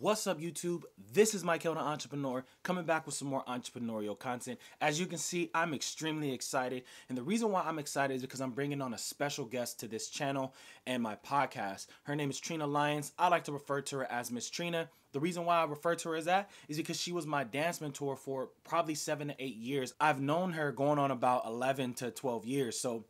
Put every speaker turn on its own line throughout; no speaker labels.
What's up, YouTube? This is Michael the Entrepreneur, coming back with some more entrepreneurial content. As you can see, I'm extremely excited, and the reason why I'm excited is because I'm bringing on a special guest to this channel and my podcast. Her name is Trina Lyons. I like to refer to her as Miss Trina. The reason why I refer to her as that is because she was my dance mentor for probably 7 to 8 years. I've known her going on about 11 to 12 years, so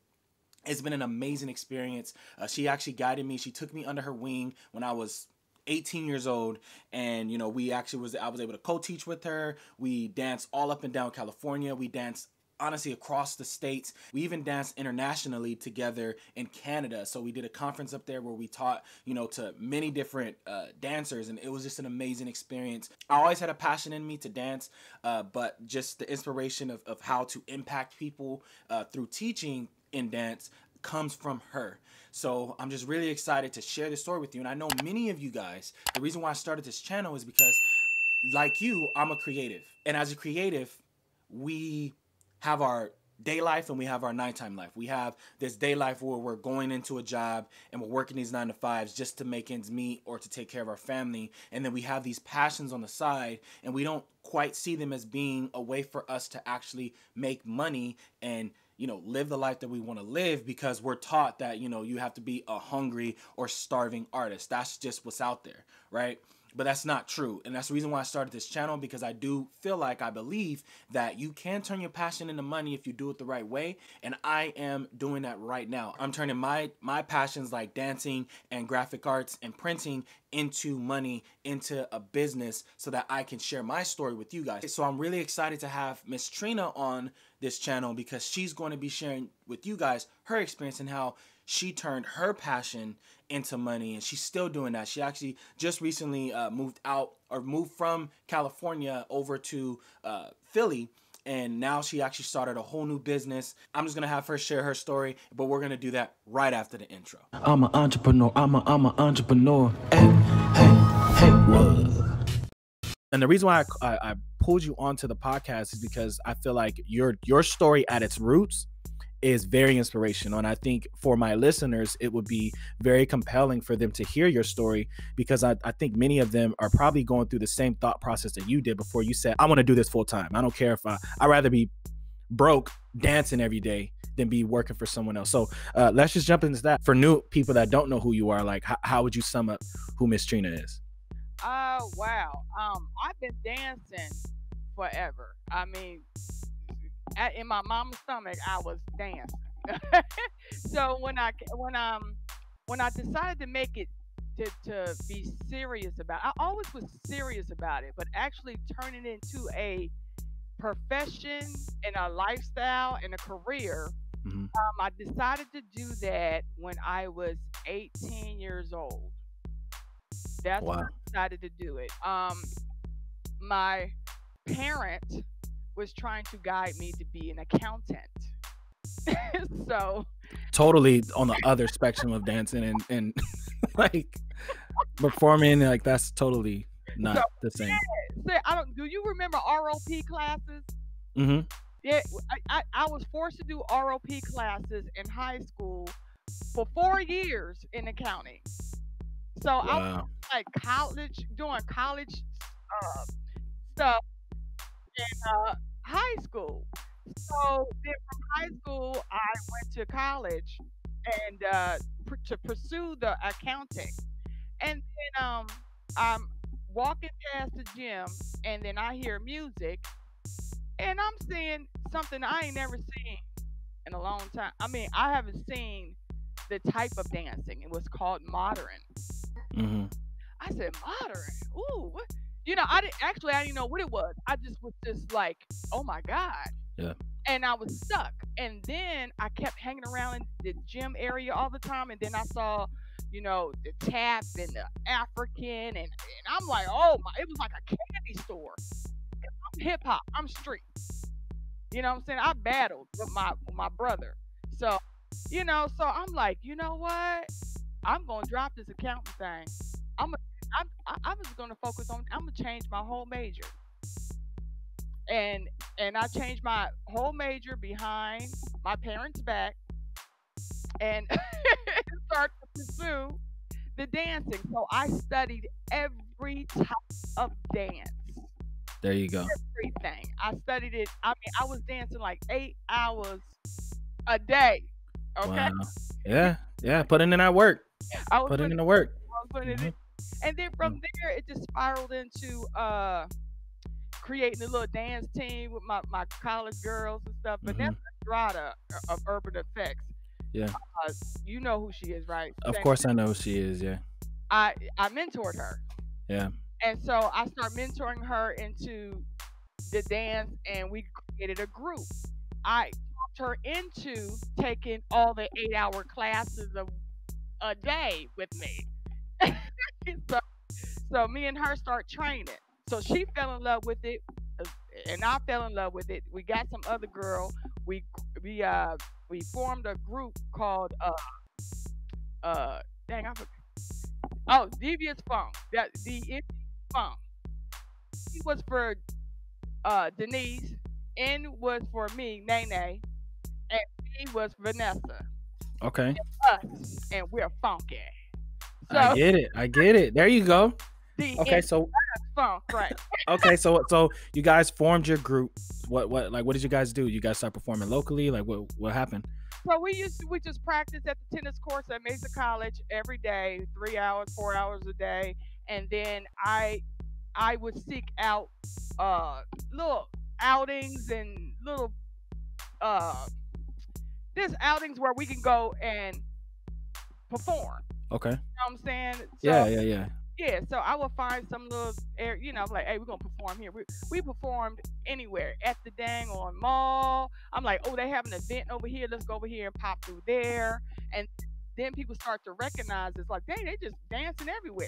it's been an amazing experience. She actually guided me. She took me under her wing when I was 18 years old, and I was able to co-teach with her. We danced all up and down California. We danced honestly across the states. We even danced internationally together in Canada. So we did a conference up there where we taught to many different dancers, and it was just an amazing experience. I always had a passion in me to dance, but just the inspiration of how to impact people through teaching in dance comes from her. So I'm just really excited to share this story with you. And I know many of you guys, the reason why I started this channel is because, like you, I'm a creative. And as a creative, we have our day life and we have our nighttime life. We have this day life where we're going into a job and we're working these 9 to 5s just to make ends meet or to take care of our family. And then we have these passions on the side, and we don't quite see them as being a way for us to actually make money and live the life that we want to live, because we're taught that, you have to be a hungry or starving artist. That's just what's out there, right? But that's not true. And that's the reason why I started this channel, because I do feel like, I believe that you can turn your passion into money if you do it the right way. And I am doing that right now. I'm turning my passions like dancing and graphic arts and printing into money, into a business, so that I can share my story with you guys. So I'm really excited to have Miss Trina on this channel, because she's going to be sharing with you guys her experience and how she turned her passion into money, and she's still doing that. She actually just recently moved from California over to Philly, and now she actually started a whole new business. I'm just gonna have her share her story, but we're gonna do that right after the intro. I'm an entrepreneur. I'm an entrepreneur. Hey, what? And the reason why I pulled you onto the podcast is because I feel like your story at its roots is very inspirational. And I think for my listeners, it would be very compelling for them to hear your story, because I think many of them are probably going through the same thought process that you did before you said, I want to do this full time. I don't care if I'd rather be broke dancing every day than be working for someone else. So let's just jump into that. For new people that don't know who you are, like how would you sum up who Miss Trina is?
Wow. I've been dancing forever. I mean, in my mama's stomach, I was dancing. So when I decided to make it to be serious about, I always was serious about it, but actually turn it into a profession and a lifestyle and a career.
Mm-hmm.
I decided to do that when I was 18 years old. That's
Wow.
when I decided to do it. My parent was trying to guide me to be an accountant. So
totally on the other spectrum of dancing and like performing, like that's totally not the same.
Yeah, do you remember ROP classes?
Mm-hmm.
Yeah, I was forced to do ROP classes in high school for 4 years in accounting. So
Wow.
I was like doing college stuff in high school. So then from high school, I went to college and to pursue the accounting. And then I'm walking past the gym, and then I hear music, and I'm seeing something I ain't never seen in a long time. I mean, I haven't seen the type of dancing. It was called modern.
Mm-hmm.
I said, modern? Ooh, what? I didn't know what it was. I just was just like, oh my God.
Yeah.
And I was stuck. And then I kept hanging around in the gym area all the time. And then I saw, the tap and the African. And I'm like, oh my, it was like a candy store. I'm hip hop. I'm street. You know what I'm saying? I battled with my brother. So, so I'm like, you know what? I'm going to drop this accounting thing. I was going to focus on, I'm going to change my whole major. And I changed my whole major behind my parents' back and started to pursue the dancing. So I studied every every type of dance.
There you go.
Everything. I studied it. I mean, I was dancing like 8 hours a day. Okay.
Wow. Yeah. Yeah. Putting in that work.
I was
Putting
putting
in the work.
I was putting it
Hmm.
in. And then from there it just spiraled into creating a little dance team with my college girls and stuff. Vanessa
Hmm.
Estrada of Urban Effects.
Yeah.
Uh, you know who she is, right?
Of course I know who she is. Yeah.
I mentored her.
Yeah.
And so I started mentoring her into the dance, and we created a group. I talked her into taking all the 8-hour classes a day with me. so, so me and her start training. So she fell in love with it, uh, and I fell in love with it. We got some other girl. We we uh we formed a group called dang I forgot. Oh, Devious Funk. That the Funk. He was for Denise. N was for me, Nene, and V was Vanessa.
Okay.
Us, and we're funky.
I
So
get it. I get it. There you go.
the
Okay.
N
So
funk, right?
okay. So you guys formed your group. What did you guys do? You guys start performing locally? Like what happened?
So we just practice at the tennis courts at Mesa College every day, 3 hours, 4 hours a day, and then I would seek out uh little outings and little uh there's outings where we can go and perform.
Okay.
You know what I'm saying? So
Yeah. Yeah. Yeah.
yeah, so I will find some little air, like, hey, we're gonna perform here. We performed anywhere at the dang on mall. I'm like, oh, they have an event over here. Let's go over here and pop through there. And then people start to recognize it's like, dang, they just dancing everywhere.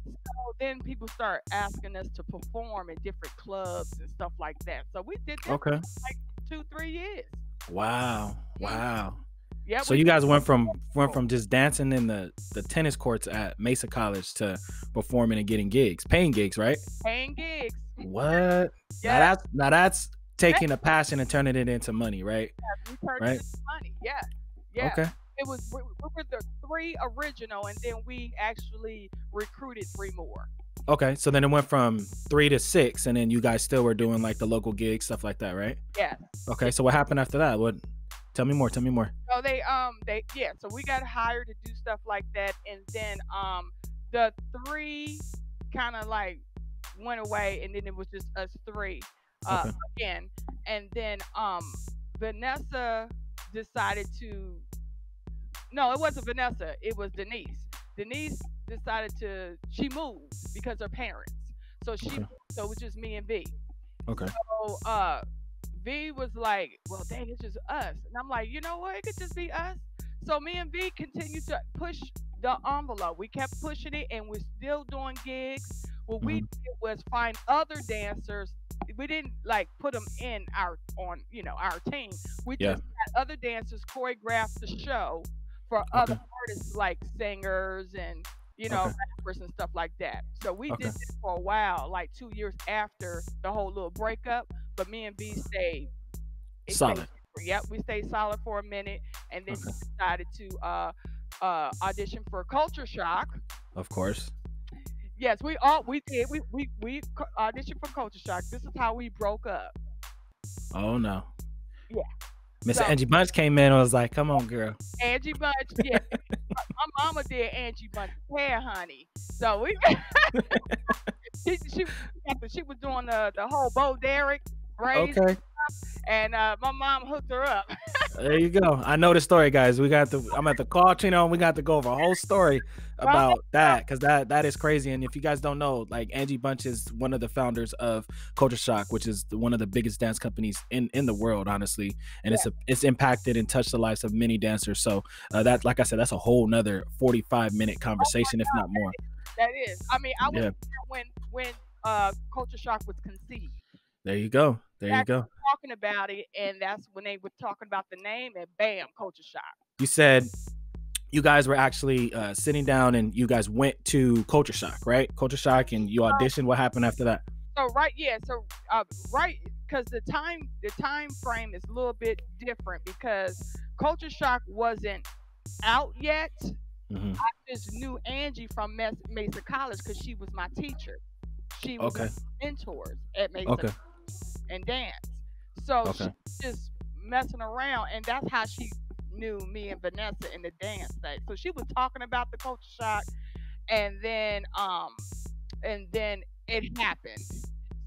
So then people start asking us to perform in different clubs and stuff like that. So we did that for
Okay.
like 2, 3 years.
Wow.
Mm.
Wow.
Yeah,
So
we
you
did.
guys went from just dancing in the tennis courts at Mesa College to performing and getting gigs, paying gigs, right?
Paying gigs.
What? Now
Yeah,
that's taking a passion and turning it into money, right?
we turned it
Right?
into money. Yeah, yeah.
Okay.
It was we were the three original, and then we actually recruited three more.
Okay. So then it went from 3 to 6, and then you guys still were doing like the local gigs, stuff like that, right?
Yes.
Okay. So what happened after that? What? Tell me more. Tell me more.
So so we got hired to do stuff like that, and then the three kind of like went away, and then it was just us three
Okay.
again, and then Vanessa decided to no, it wasn't Vanessa, it was Denise. Denise decided to she moved because her parents, so she
Okay.
moved, so it was just me and V.
Okay.
So V was like, well, dang, it's just us. And I'm like, you know what? It could just be us. So me and V continued to push the envelope. We kept pushing it, and we're still doing gigs. What we
Hmm.
did was find other dancers. We didn't like put them in our team. We
Yeah.
just had other dancers choreograph the show for other
Okay.
artists like singers and
Okay.
rappers and stuff like that. So we
Okay.
did this for a while, like 2 years after the whole little breakup. But me and V stayed. It stayed.
Solid.
Yep, we stayed solid for a minute, and then we
Okay.
decided to audition for Culture Shock.
Of course.
Yes, we did. We auditioned for Culture Shock. This is how we broke up.
Oh no.
Yeah.
Miss
So
Angie Bunch came in and was like, "Come on, girl."
Angie Bunch, yeah, my mama did Angie Bunch's hair, honey. So we she was doing the whole Bo Derek braids,
Okay.
and my mom hooked her up.
There you go. I know the story, guys. I'm at the call, Trina, and we got to go over a whole story
Right?
about that because that is crazy. And if you guys don't know, like Angie Bunch is one of the founders of Culture Shock, which is one of the biggest dance companies in the world, honestly. And
Yeah.
it's impacted and touched the lives of many dancers. So that, like I said, that's a whole nother 45-minute conversation, if not more.
That is. I mean, I was
Yeah.
there when Culture Shock was conceived.
There you go. There you
Actually
go.
talking about it, and that's when they were talking about the name, and bam, Culture Shock.
You said you guys were actually sitting down and you guys went to Culture Shock, right? Culture Shock, and you auditioned. What happened after that?
So right, because the time frame is a little bit different because Culture Shock wasn't out yet.
Mm-hmm.
I just knew Angie from Mesa College because she was my teacher. She was one
Okay.
of my mentors at Mesa
Okay.
and dance. So she
Okay.
just messing around, and that's how she knew me and Vanessa in the dance thing. So she was talking about the culture shock, and then it happened.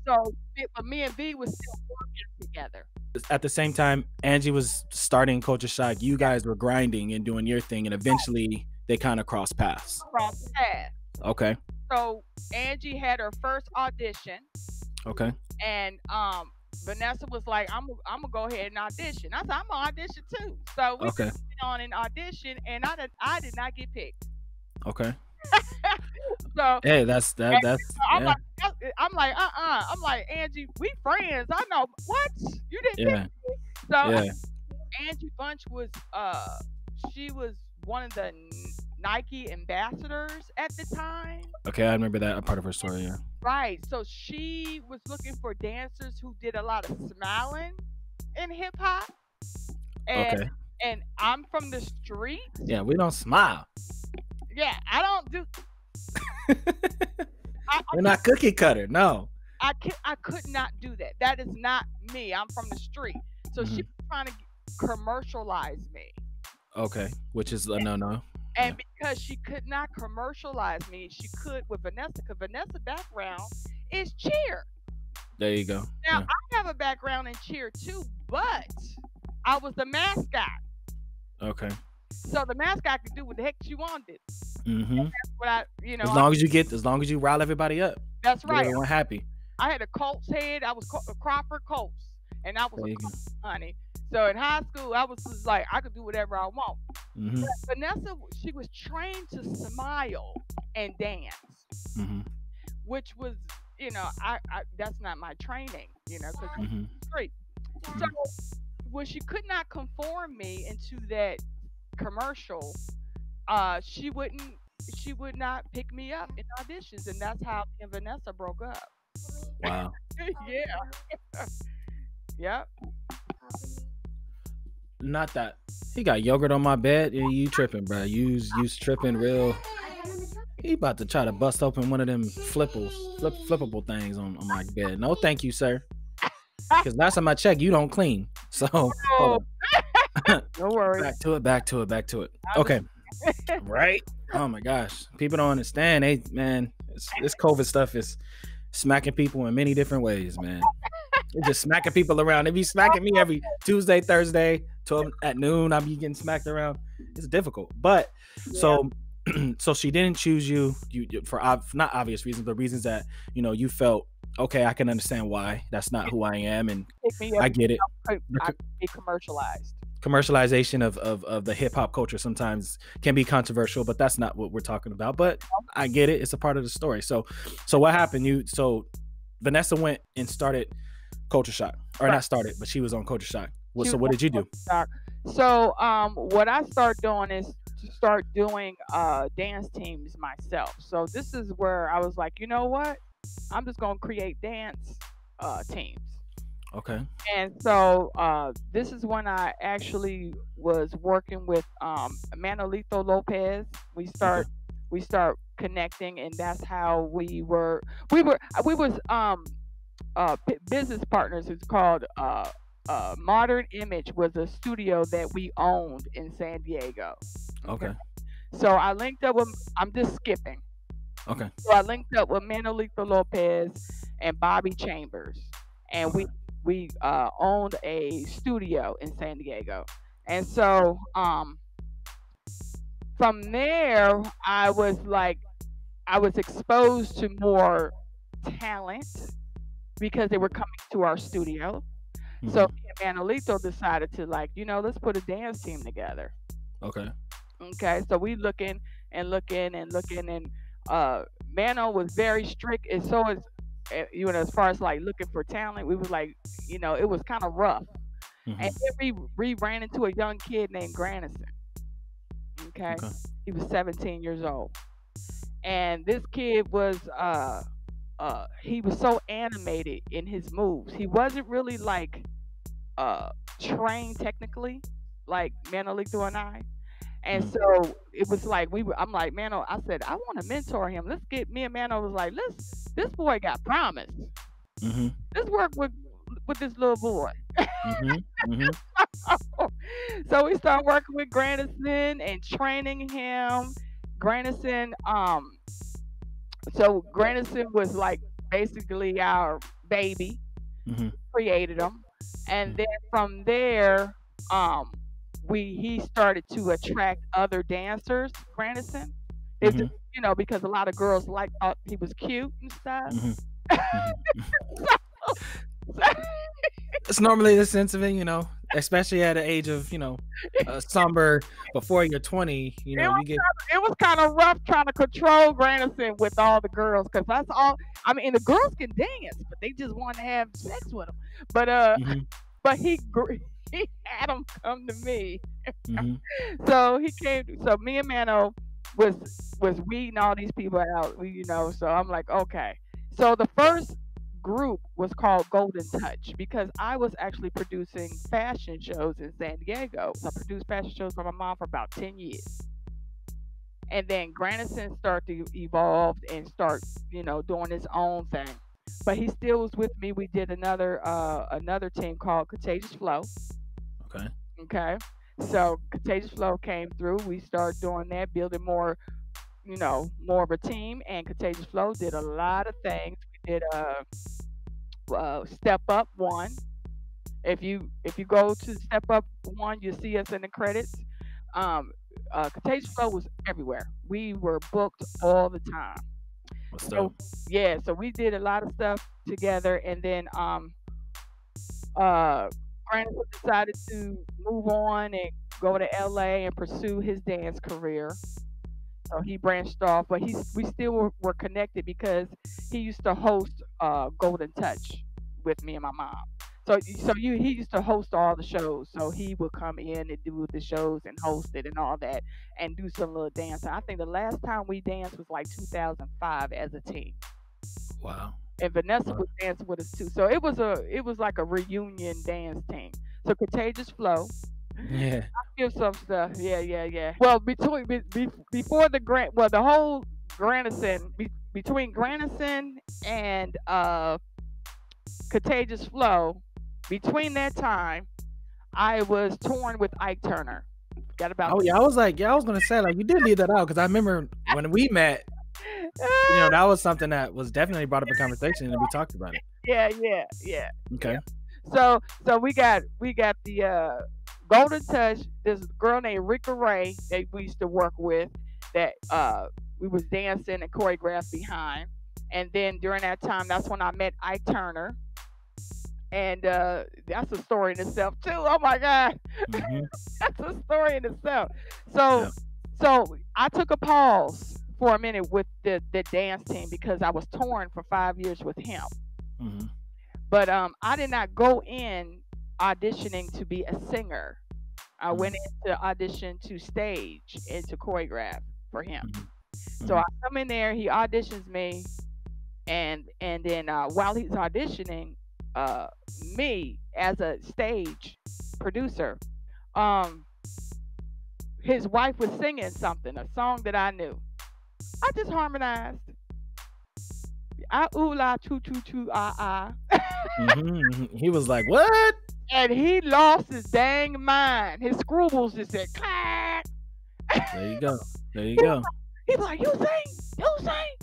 So but me and V was still working together.
At the same time, Angie was starting Culture Shock. You guys were grinding and doing your thing, and eventually they kind of crossed paths.
Cross paths.
Okay.
So Angie had her first audition,
Okay.
and Vanessa was like, I'm gonna go ahead and audition. I said, I'm gonna audition too. So we
Okay.
went on an audition, and I did not get picked.
Okay.
So
Hey, that's
I'm
yeah.
like, I'm like, I'm like, Angie, we friends. I know what you didn't pick
Yeah.
me. So
Yeah.
Angie Bunch was she was one of the Nike ambassadors at the time.
Okay, I remember that part of her story. Yeah.
Right. So she was looking for dancers who did a lot of smiling in hip hop. And
Okay.
and I'm from the street.
Yeah, we don't smile.
Yeah, I don't do
We're not cookie cutter. No.
I could not do that. That is not me. I'm from the street. So she
Mhm.
was trying to commercialize me.
Okay, which is a no.
And because she could not commercialize me, she could with Vanessa, because Vanessa's background is cheer.
There you go.
Now,
Yeah.
I have a background in cheer too, but I was the mascot.
Okay.
So the mascot could do what the heck she wanted.
Mm-hmm.
What I,
As long as you rile everybody up,
that's
get
right.
everyone happy.
I had a Colts head. I was a Crawford Colts, and I was
There
a
you go.
Colts, honey. So in high school, I was just like, I could do whatever I want.
Mm-hmm.
But Vanessa, she was trained to smile and dance,
Mm-hmm.
which was, I that's not my training, because
Mm-hmm.
street. So when she could not conform me into that commercial, she would not pick me up in auditions, and that's how me and Vanessa broke up.
Wow.
Yeah. Yep.
Not that he got yogurt on my bed. Yeah, you tripping, bro? You tripping real. He about to try to bust open one of them flippable things on my bed. No, thank you, sir. Because last time I checked, you don't clean. So hold on.
No worries.
Back to it. Okay. Right? Oh my gosh. People don't understand. This COVID stuff is smacking people in many different ways, man. They're just smacking people around. They be smacking me every Tuesday, Thursday, 12 at noon. I be getting smacked around. It's difficult. But so she didn't choose you for not obvious reasons, but reasons that you felt okay. I can understand why. That's not who I am, and I get it.
I be commercialized.
Commercialization of the hip hop culture sometimes can be controversial, but that's not what we're talking about. But I get it. It's a part of the story. So what happened? So Vanessa went and started Culture Shock, or not started, but she was on Culture Shock. So what did you do?
So what I start doing is to start doing dance teams myself. So this is where I was like, you know what? I'm just gonna create dance teams.
Okay.
And so this is when I actually was working with Manolito Lopez. We start connecting, and that's how we was business partners. It's called Modern Image, was a studio that we owned in San Diego.
Okay.
So I linked up with, I'm just skipping.
Okay.
So I linked up with Manolito Lopez and Bobby Chambers, and we owned a studio in San Diego. And so from there, I was exposed to more talent because they were coming to our studio. So me and Manolito decided to let's put a dance team together.
Okay.
Okay. So we looking, and Mano was very strict, and so is as far as looking for talent, we was it was kind of rough. And then we ran into a young kid named Granison. Okay. He was 17 years old, and this kid was he was so animated in his moves. He wasn't really trained technically like Manolito and I, And
Mm-hmm.
so it was like I'm like, Mano, I said, I want to mentor him. Let's get me and Mano was like, this boy got promise.
Mm-hmm.
Let's work with this little boy.
Mm-hmm. Mm-hmm.
So we started working with Grandison and training him. Grandison, so Grandison was like basically our baby.
Mm-hmm.
Created him, and then from there, um, he started to attract other dancers. Grandison, they
Mm-hmm.
just because a lot of girls like thought he was cute and stuff.
Mm-hmm. Mm-hmm.
So,
It's normally the sense of it, especially at the age of, somber before you're 20, you get.
it was kind of rough trying to control Grandison with all the girls because that's all. I mean, the girls can dance, but they just want to have sex with him. But
Mm-hmm.
but he had them come to me.
Mm-hmm.
So he came. So me and Mano was weeding all these people out. So I'm like, okay. So the first group was called Golden Touch because I was actually producing fashion shows in San Diego. So I produced fashion shows for my mom for about 10 years. And then Grandison started to evolve and start, doing his own thing. But he still was with me. We did another team called Contagious Flow.
Okay.
Okay. So Contagious Flow came through. We started doing that, building more, more of a team. And Contagious Flow did a lot of things. We did Step Up One. If you go to Step Up One, you see us in the credits. Contagious Flow was everywhere. We were booked all the time.
What's
So
up?
yeah, so we did a lot of stuff together, and then Brandon decided to move on and go to LA and pursue his dance career. So he branched off, but we still were connected because he used to host Golden Touch with me and my mom. He used to host all the shows. So he would come in and do the shows and host it and all that and do some little dancing. I think the last time we danced was like 2005 as a team.
Wow.
And Vanessa
Wow.
was dancing with us too. So it was like a reunion dance team. So Contagious Flow,
Yeah.
give some stuff. Yeah, yeah, yeah. Well, before the whole Grandison, between Grandison and Contagious Flow, between that time, I was torn with Ike Turner. Got about
Oh yeah, I was gonna say like you did leave that out because I remember when we met, that was something that was definitely brought up in conversation and we talked about it.
yeah, yeah, yeah.
Okay.
So we got the Golden Touch. This girl named Rika Ray that we used to work with that we was dancing and choreographed behind. And then during that time, that's when I met Ike Turner. And that's a story in itself too. Oh my God,
Mm-hmm.
that's a story in itself.
Yeah.
So I took a pause for a minute with the dance team because I was torn for 5 years with him.
Mm-hmm.
But I did not go in auditioning to be a singer. I went in to audition to stage and to choreograph for him.
Mm-hmm.
So I come in there, he auditions me, and then while he's auditioning me as a stage producer, um, his wife was singing something, a song that I knew. I just harmonized. Ah ooh la choo choo choo ah ah.
Mm-hmm. He was like, "What?"
And he lost his dang mind. His scruples just said, clack.
There you go. There you
He was
go.
like, he was like, you sing? You sing?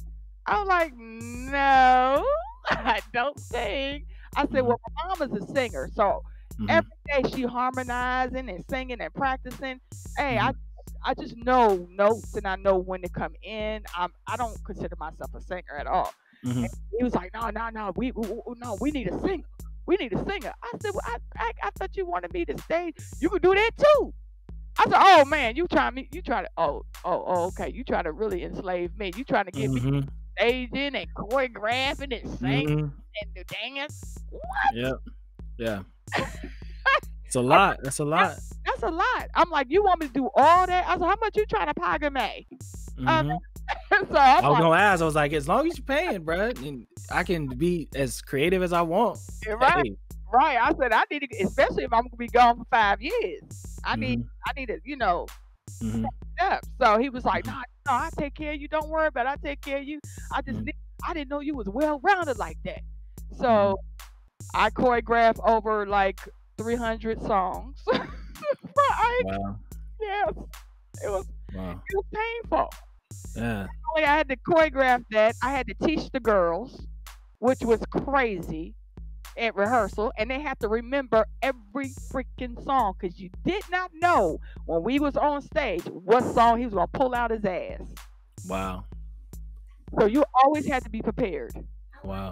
I was like, no, I don't sing. I said,
Mm-hmm.
well, my mom is a singer. So
Mm-hmm.
every day she harmonizing and singing and practicing. Hey,
Mm-hmm.
I just know notes and I know when to come in. I don't consider myself a singer at all.
Mm-hmm.
And he was like, no, we need a singer. We need a singer. I said, well, I thought you wanted me to stay. You could do that too. I said, oh man, you try to, okay. You try to really enslave me. You trying to get me
Mm-hmm.
staging and choreographing and singing
Mm-hmm.
and the dance. What?
Yeah. Yeah. It's a lot. That's a lot.
That's a lot. I'm like, you want me to do all that? I said, how much you trying to pay me?
Mm-hmm.
So I'm
I was
like,
gonna ask. I was like, as long as you're paying, bro, and I can be as creative as I want.
right,
Hey.
right. I said, I need to, especially if I'm gonna be gone for 5 years. I
Mm-hmm.
need to,
Mm-hmm.
Yeah. So he was like,
Mm-hmm.
"No, no, I take care of you. Don't worry about it. I take care of you. I just
Mm-hmm.
I didn't know you was well rounded like that."
Mm-hmm.
So I choreographed over like 300 songs. For Ike.
Wow.
Yes, it was
Wow.
it was painful.
Yeah.
Only I had to choreograph that. I had to teach the girls, which was crazy at rehearsal, and they had to remember every freaking song because you did not know when we was on stage what song he was gonna pull out his ass.
Wow.
So you always had to be prepared.
Wow.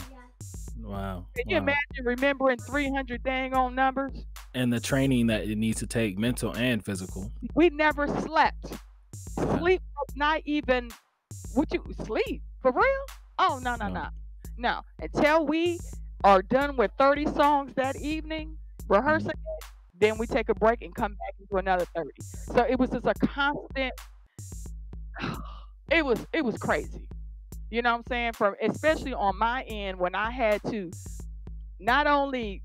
Wow.
Can you
Wow.
imagine remembering 300 dang on numbers?
And the training that it needs to take, mental and physical.
We never slept.
Yeah.
Sleep was not even. Would you sleep for real? Oh no no
No.
no no! Until we are done with 30 songs that evening
Mm-hmm.
rehearsing it, then we take a break and come back and do another 30. So it was just a constant. It was crazy. You know what I'm saying? From especially on my end when I had to not only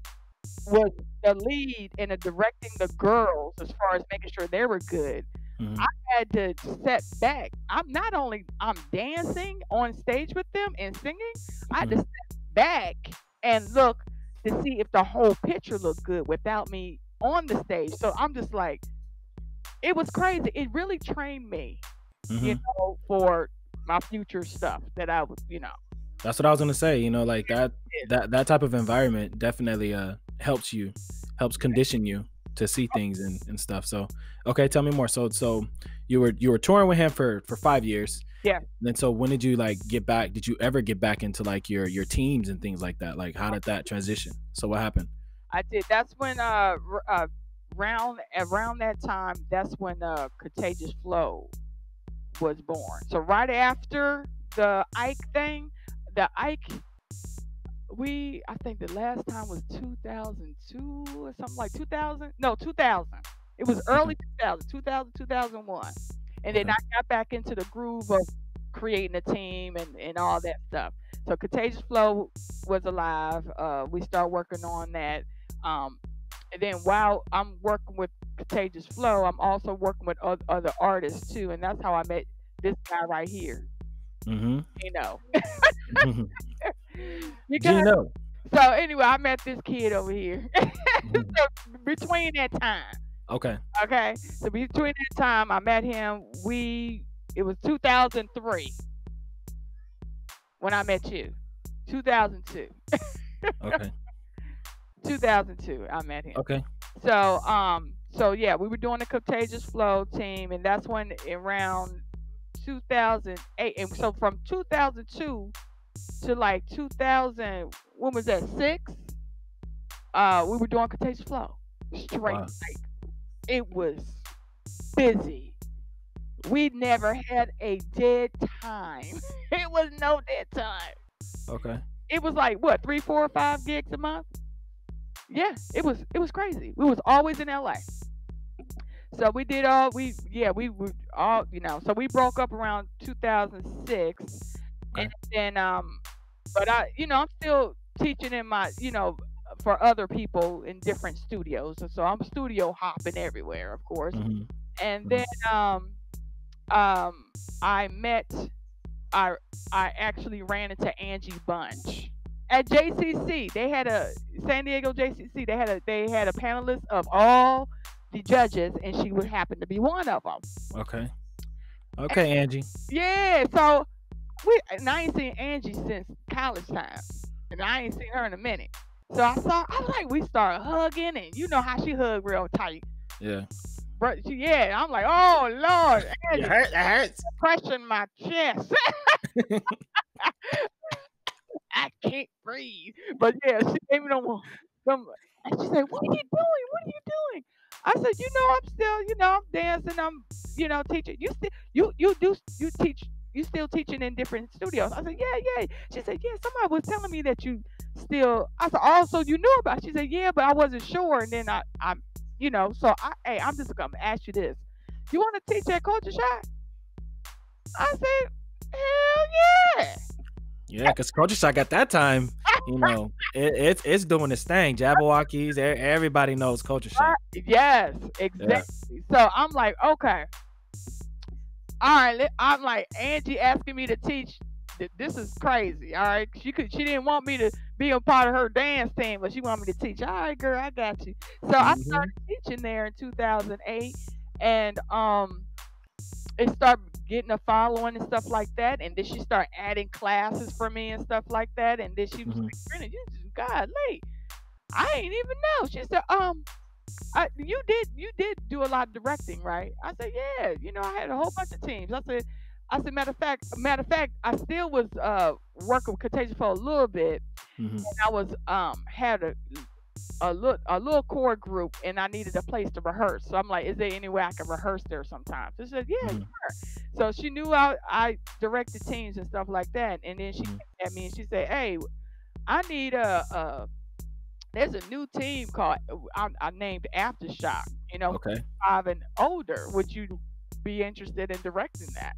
was the lead in the directing the girls as far as making sure they were good.
Mm-hmm.
I had to step back. I'm dancing on stage with them and singing. I had to
Mm-hmm.
step back and look to see if the whole picture looked good without me on the stage. So I'm just like, it was crazy. It really trained me,
Mm-hmm.
for my future stuff that I would.
That's what I was gonna say. Like that
It,
that type of environment definitely helps condition you to see things and stuff. So okay, tell me more. So you were touring with him for 5 years.
yeah,
Then so when did you like get back? Did you ever get back into like your teams and things like that? Like how did that transition? So what happened?
I did. That's when around that time, that's when Contagious Flow was born. So right after the Ike thing, the Ike I think the last time was 2002 or something like 2000. No, 2000. It was
Okay.
early 2000, 2000, 2001. And then
Okay.
I got back into the groove of creating a team and all that stuff. So Contagious Flow was alive. We started working on that. Um, and then while I'm working with Contagious Flow, I'm also working with other artists too. And that's how I met this guy right here.
Mm-hmm.
You know,
Mm-hmm.
you got
Gino.
So anyway, I met this kid over here.
Mhm.
So between that time,
Okay.
okay. So between that time, I met him. It was 2003 when I met you. 2002.
Okay.
2002, I met him.
Okay.
So yeah, we were doing the Contagious Flow team, and that's when around 2008, and so from 2002 to like 2000, when was that, 6? We were doing Contagious Flow straight.
Wow.
Like it was busy. We never had a dead time. It was no dead time.
Okay.
It was like what, 3, 4, or 5 gigs a month. Yeah, it was crazy. We was always in LA. So we did all we were all so we broke up around 2006, and
Okay.
then but I'm still teaching in my for other people in different studios, and so I'm studio hopping everywhere, of course.
Mm-hmm.
And then
Mm-hmm.
um I met I I actually ran into Angie Bunch at JCC. They had a San Diego JCC. They had a panelist of all the judges, and she would happen to be one of them.
Okay. Okay, Angie.
Yeah, so and I ain't seen Angie since college time, and I ain't seen her in a minute. So I was like, we started hugging, and you know how she hugged real tight.
Yeah.
But yeah, I'm like, oh Lord,
It
Angie,
hurt. That hurts.
crushing my chest. I can't breathe. But yeah, she gave me them, and she said, "What are you doing? What are you doing?" I said, I'm still, I'm dancing. I'm, teaching. You still, you teach. You still teaching in different studios. I said, yeah, yeah. She said, yeah. Somebody was telling me that you still. I said, oh, so you knew about it. She said, yeah, but I wasn't sure. And then so hey, I'm just gonna ask you this. You want to teach at Culture Shock? I said, hell yeah.
Yeah, because Culture Shock at that time, it's doing its thing. Jabberwockies, everybody knows Culture Shock.
Yes,
Yeah.
exactly. So I'm like, okay. All right, I'm like Angie asking me to teach. This is crazy. All right, she didn't want me to be a part of her dance team, but she wanted me to teach. All right, girl, I got you. So I
Mm-hmm.
started teaching there in 2008, and it started getting a following and stuff like that. And then she started adding classes for me and stuff like that. And then she was
Mm-hmm.
like, "Trina, you just godly. I ain't even know." She said, you did do a lot of directing, right?" I said, "Yeah, I had a whole bunch of teams." I said, matter of fact, I still was working with Contagion for a little bit,
Mm-hmm.
and I was had a little core group, and I needed a place to rehearse. So I'm like, "Is there any way I can rehearse there sometimes?" She said, "Yeah,
Mm-hmm.
sure." So she knew I directed teams and stuff like that, and then she
Mm-hmm.
came at me and she said, "Hey, I need a there's a new team called I named Aftershock.
Okay.
5 and older. Would you be interested in directing that?"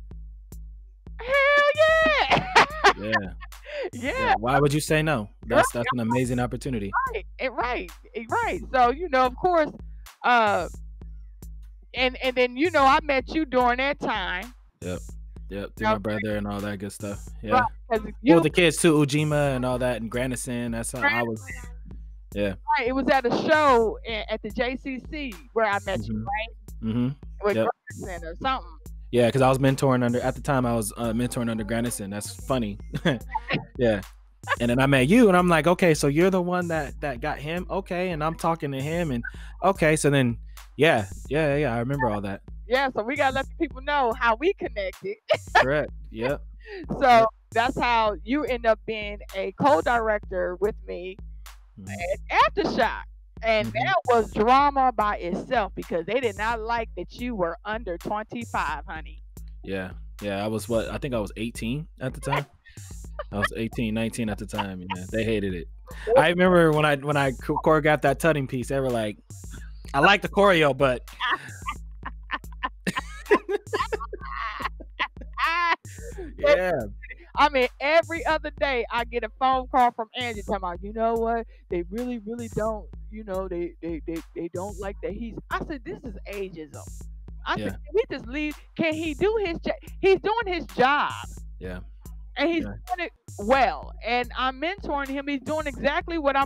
Hell yeah!
Yeah. Yeah.
Yeah,
Why would you say no?
right,
That's an amazing opportunity.
right. So of course, uh, and then I met you during that time.
Yep. Yep. Through
You know,
my brother and all that good stuff.
right?
Yeah.
Because
Well, the kids too, Ujima and all that, and Granison. That's how I was. Yeah.
right. It was at a show at the JCC where I met you,
Mm-hmm.
right?
Mm-hmm.
With
Yep.
Grayson or something.
Yeah, because I was mentoring under at the time. I was mentoring under Granison. That's funny. Yeah. And then I met you, and I'm like, okay, so you're the one that got him, okay? And I'm talking to him, and okay, so then, yeah, I remember all that.
Yeah, so we gotta let the people know how we connected.
Correct. Yep.
So
Yep.
that's how you end up being a co-director with me
Mm-hmm.
at Aftershock. And
Mm-hmm.
that was drama by itself because they did not like that you were under 25, honey.
Yeah. Yeah. I was what? I think I was 18 at the time. I was 18, 19 at the time. Yeah, they hated it. I remember when I choreographed that tutting piece, they were like, I like the choreo, but yeah.
I mean, every other day I get a phone call from Angie talking about, you know what? They really, really don't, they don't like that I said, this is ageism. I said,
Yeah.
can we just leave? Can he do his job? He's doing his job
Yeah.
and he's
Yeah.
doing it well. And I'm mentoring him. He's doing exactly what I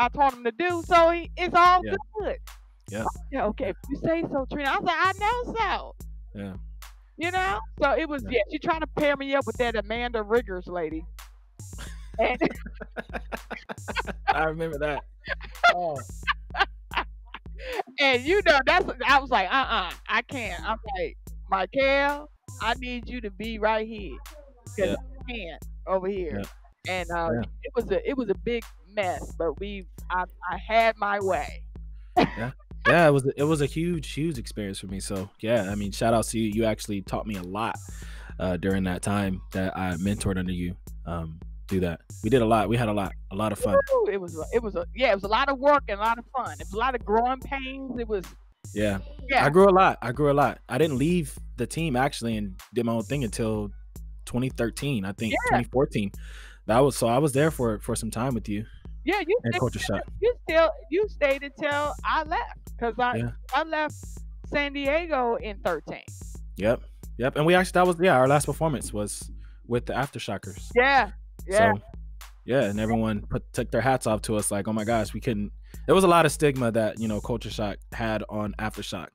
taught him to do. So it's all
Yeah.
good.
Yeah.
Yeah, okay, if you say so, Trina. I was like, I know so.
Yeah.
So it was, yeah, she trying to pair me up with that Amanda Riggers lady. And
I remember that. Oh.
and I was like, I can't. I'm like, Michael, I need you to be right here because
Yeah.
I can't over here.
Yeah.
And
Yeah.
it was a big mess, but I had my way.
Yeah. Yeah, it was a huge experience for me. So yeah, I mean, shout out to you. You actually taught me a lot during that time that I mentored under you. Do that. We did a lot. We had a lot of fun.
Woo, it was a lot of work and a lot of fun. It was a lot of growing pains. It was
Yeah.
yeah.
I grew a lot. I didn't leave the team actually and did my own thing until 2013. I think
Yeah.
2014. I was there for some time with you
Yeah,
and Culture Shock.
you stayed until I left because
Yeah.
I left San Diego in 13.
Yep. And we actually our last performance was with the Aftershockers.
Yeah, yeah,
So yeah, and everyone took their hats off to us like, oh my gosh, we couldn't. There was a lot of stigma that Culture Shock had on Aftershock.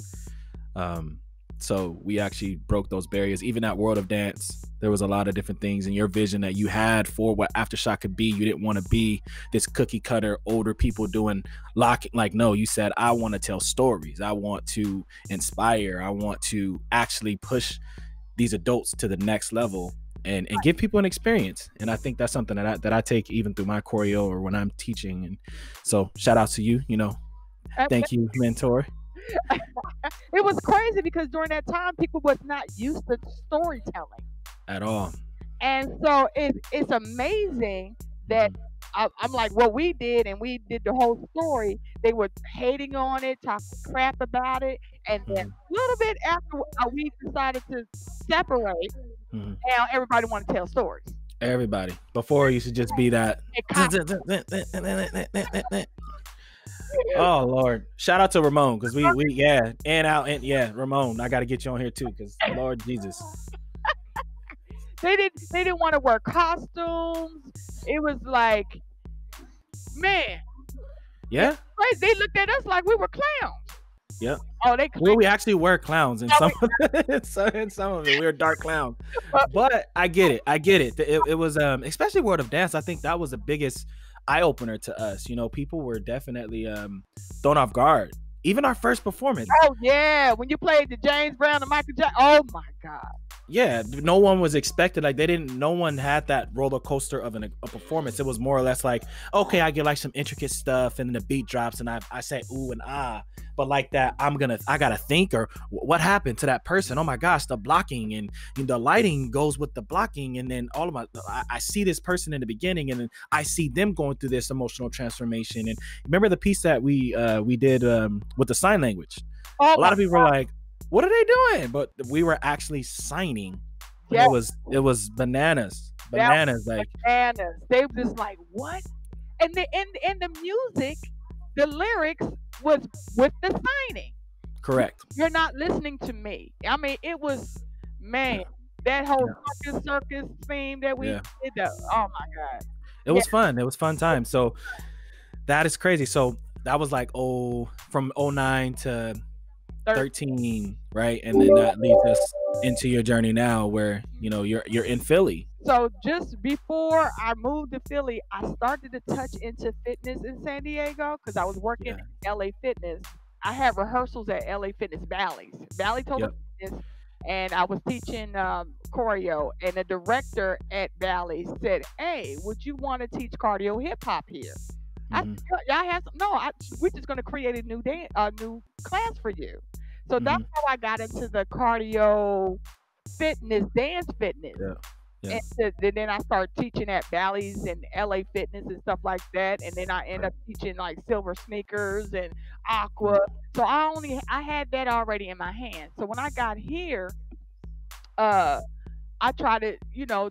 So we actually broke those barriers. Even at World of Dance, there was a lot of different things in your vision that you had for what Aftershock could be. You didn't want to be this cookie cutter older people doing like no, you said, I want to tell stories. I want to inspire. I want to actually push these adults to the next level and give people an experience. And I think that's something that I take even through my choreo or when I'm teaching. And so shout out to you,
Uh,
thank you, mentor.
It was crazy because during that time, people was not used to storytelling,
At all.
and so it's amazing that
Mhm.
I'm like what we did, and we did the whole story. They were hating on it, talking crap about it, and then
Mhm.
a little bit after we decided to separate,
Mhm.
now everybody want to tell stories.
Everybody. Before it used to just be that.
It com-
Oh Lord! Shout out to Ramon because we yeah and out and yeah Ramon. I got to get you on here too because Lord Jesus.
They didn't want to wear costumes. It was like, man, it's
Yeah.
crazy. They looked at us like we were clowns.
Yep.
Oh, they
Well,
claimed.
we actually were clowns in
Oh,
some of it. In some of it, we were dark clowns.
but-
But I get it. I get it. It was especially World of Dance. I think that was the biggest eye opener to us. You know, people were definitely thrown off guard. Even our first performance.
oh yeah, when you played the James Brown and Michael Jackson. Oh my God.
Yeah, no one was expected. Like no one had that roller coaster of a performance. It was more or less like, okay, I get like some intricate stuff, and then the beat drops, and I say ooh and ah, but like that, I gotta think, or what happened to that person? Oh my gosh, the blocking and the lighting goes with the blocking, and then I see this person in the beginning, and then I see them going through this emotional transformation. And remember the piece that we did with the sign language.
Oh
A lot of people were like, what are they doing? But we were actually signing.
yeah,
It was bananas.
that was
Like
bananas. They were just like, what? And the music, the lyrics was with the signing.
correct.
You're not listening to me. I mean, it was, man, that whole circus theme that we
Yeah.
did. Oh my God.
It was fun. It was fun time. So that is crazy. So that was like from 09 to 13, right? And then that leads us into your journey now where you're in Philly.
So just before I moved to Philly, I started to touch into fitness in San Diego because I was working
Yeah.
at LA Fitness. I had rehearsals at LA Fitness Valley Total
Yep.
Fitness, and I was teaching choreo. And the director at Valley said, "Hey, would you want to teach cardio hip hop here?" I
Mhm.
said, "Yeah, I have some, no. We're just going to create a new class for you." So that's
Mhm.
how I got into the cardio fitness, dance fitness.
Yeah. Yeah.
And then I started teaching at Bally's and LA Fitness and stuff like that. And then I end up teaching like Silver Sneakers and Aqua. So I had that already in my hand. So when I got here, I try to,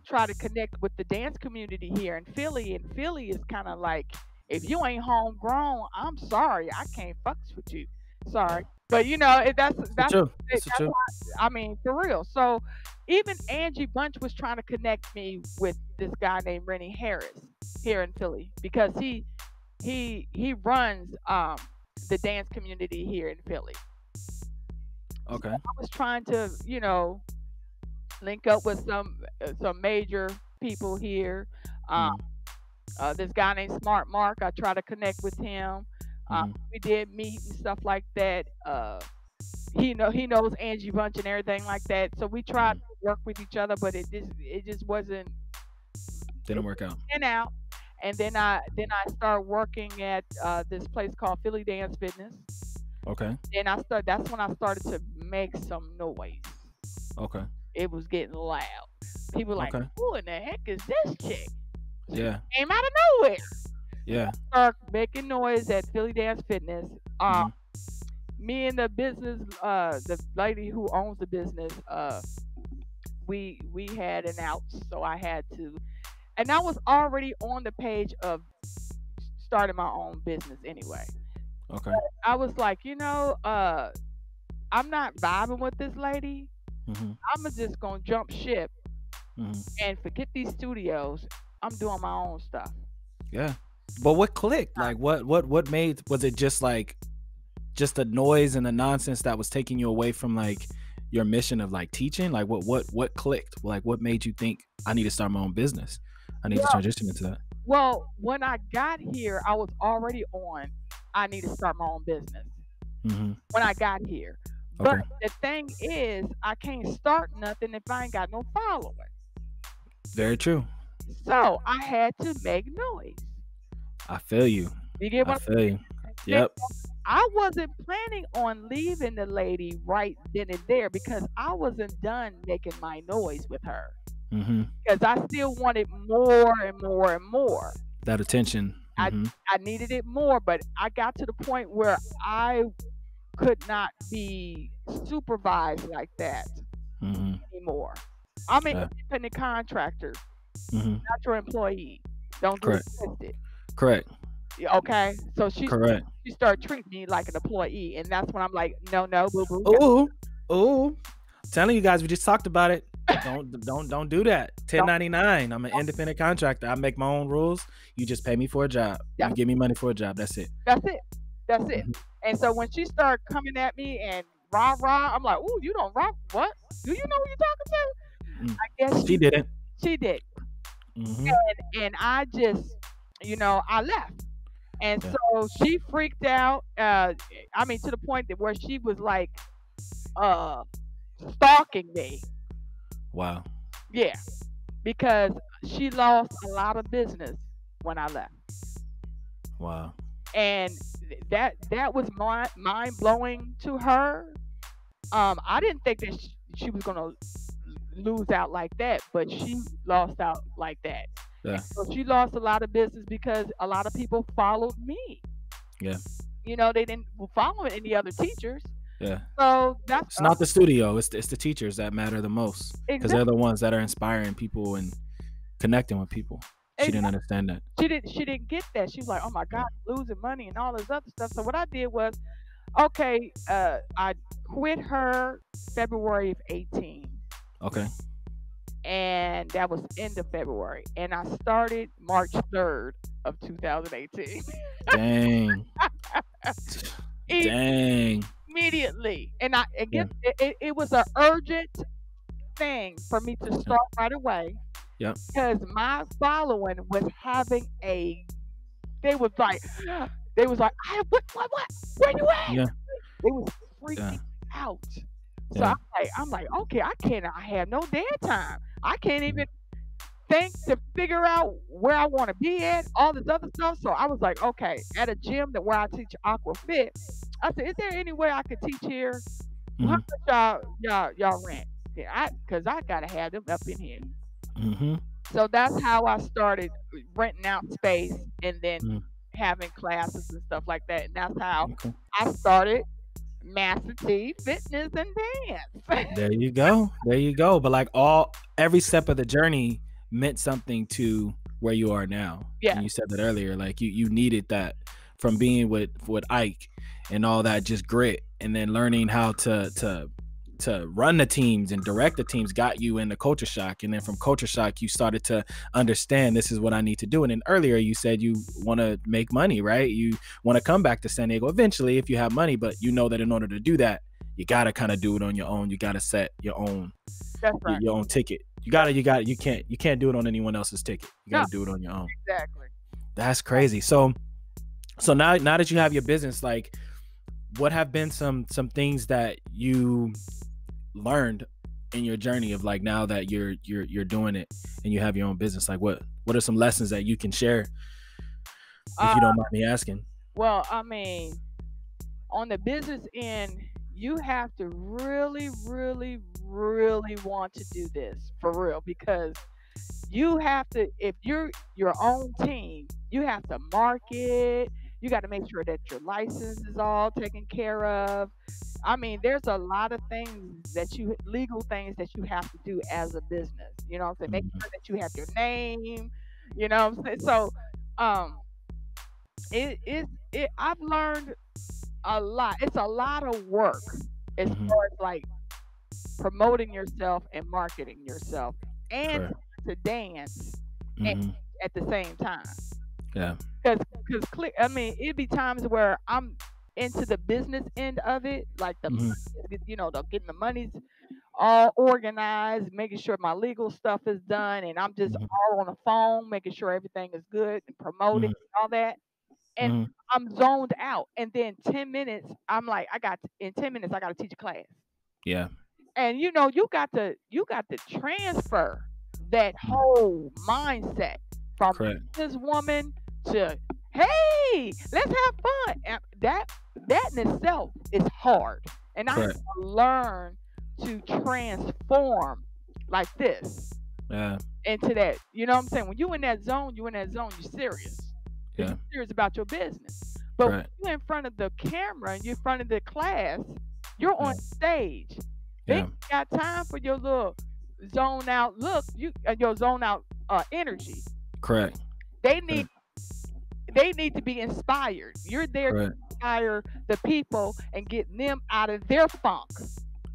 try to connect with the dance community here in Philly. And Philly is kind of like, if you ain't homegrown, I'm sorry, I can't fucks with you. Sorry, but that's
True. It's
that's
true.
I mean, for real. So even Angie Bunch was trying to connect me with this guy named Rennie Harris here in Philly because he runs the dance community here in Philly.
Okay.
I was trying to, link up with some major people here. Um, this guy named Smart Mark, I try to connect with him.
Mhm.
We did meet and stuff like that. He knows Angie Bunch and everything like that. So we tried to work with each other, but it just wasn't
Didn't work out.
in out. And then I started working at this place called Philly Dance Fitness.
Okay.
That's when I started to make some noise.
Okay.
It was getting loud. People like,
Okay.
who in the heck is this chick?
Yeah.
Came out of nowhere.
Yeah.
Start making noise at Philly Dance Fitness.
Mhm.
Me and the business, the lady who owns the business, we had an out, so I had to, and I was already on the page of starting my own business anyway.
Okay.
I was like, I'm not vibing with this lady.
Mhm.
I'm just gonna jump ship
Mhm.
and forget these studios. I'm doing my own stuff.
Yeah. But what clicked? Like what made, was it just like just the noise and the nonsense that was taking you away from like your mission of like teaching? Like what clicked? Like what made you think I need to start my own business? I need to transition into that.
Well, when I got here, I was already on. I need to start my own business
Mhm.
when I got here. But
Okay.
the thing is, I can't start nothing if I ain't got no following.
Very true.
So I had to make noise.
I feel you.
You get
I
what
feel you.
I'm saying?
Yep.
I wasn't planning on leaving the lady right then and there because I wasn't done making my noise with her.
Mhm.
Because I still wanted more and more and more.
That attention. Mhm.
I needed it more, but I got to the point where I could not be supervised like that
Mhm.
anymore. I'm an
Yeah.
independent contractor,
Mhm.
not your employee. Don't get it
Correct.
twisted.
Correct.
Okay, so she's
Correct.
she started treating me like an employee, and that's when I'm like, no, boo boo.
Ooh, telling you guys, we just talked about it. Don't do that. 1099. I'm an independent contractor. I make my own rules. You just pay me for a job.
Yeah.
You give me money for a job. That's it.
That's it. And so when she started coming at me and rah, I'm like, ooh, you don't rock. What? Do you know who you're talking to? I guess
she didn't.
She did. And I just, I left. And so she freaked out. I mean, to the point that where she was like stalking me.
Wow.
Yeah. Because she lost a lot of business when I left.
Wow.
And that was mind blowing to her. I didn't think that she was gonna lose out like that, but she lost out like that.
Yeah.
So she lost a lot of business because a lot of people followed me.
Yeah.
They didn't follow any other teachers.
Yeah.
So
it's not the studio. It's the teachers that matter the most because they're the ones that are inspiring people and connecting with people. She didn't understand that.
She didn't get that. She was like, oh my God, losing money and all this other stuff. So what I did was, okay, I quit her February of 18.
Okay.
And that was end of February. And I started March 3rd of 2018.
Dang. Dang.
Immediately. And it was an urgent thing for me to start right away.
Yep.
Because my following was having they was like, what? Where you at?
Yeah.
They was freaking out. So I'm like, okay, I have no damn time. I can't even think to figure out where I want to be at, all this other stuff. So I was like, okay, at a gym where I teach aqua fit, I said, is there any way I could teach here? How much y'all rent? Because I gotta have them up in here. So that's how I started renting out space and then having classes and stuff like that. And that's how I started Mastah Fitness and Dance.
There you go. But like every step of the journey meant something to where you are now.
Yeah.
And you said that earlier, like you needed that from being with Ike and all that, just grit, and then learning how to run the teams and direct the teams got you into culture shock. And then from culture shock, you started to understand this is what I need to do. And then earlier you said you want to make money, right? You want to come back to San Diego eventually if you have money, but you know that in order to do that, you got to kind of do it on your own. You got to set your own, your own ticket. You can't do it on anyone else's ticket. You got to do it on your own.
Exactly.
That's crazy. So now that you have your business, like what have been some things that you learned in your journey of like now that you're doing it and you have your own business? Like what are some lessons that you can share if you don't mind me asking?
Well, I mean, on the business end, you have to really, really, really want to do this for real, because you have to, if you're your own team, you have to market. You got to make sure that your license is all taken care of. I mean, there's a lot of things legal things that you have to do as a business. You know what I'm saying? Make sure that you have your name. You know what I'm saying? So, I've learned a lot. It's a lot of work as far as like promoting yourself and marketing yourself and to dance at the same time.
Yeah.
Because I mean, it'd be times where I'm into the business end of it, like the getting the monies all organized, making sure my legal stuff is done, and I'm just all on the phone, making sure everything is good and promoting and all that. And I'm zoned out. And then 10 minutes, I'm like, in 10 minutes, I got to teach a class.
Yeah.
And you got to transfer that whole mindset from this woman to, hey, let's have fun. And that in itself is hard. And I have to learn to transform like this into that. You know what I'm saying? When you're in that zone, you're serious.
Yeah.
You're serious about your business. But when you're in front of the camera and you're in front of the class, you're on stage. They ain't got time for your little zone out look, your zone out energy.
Correct.
They need they need to be inspired. You're there to
Correct.
inspire the people and get them out of their funk.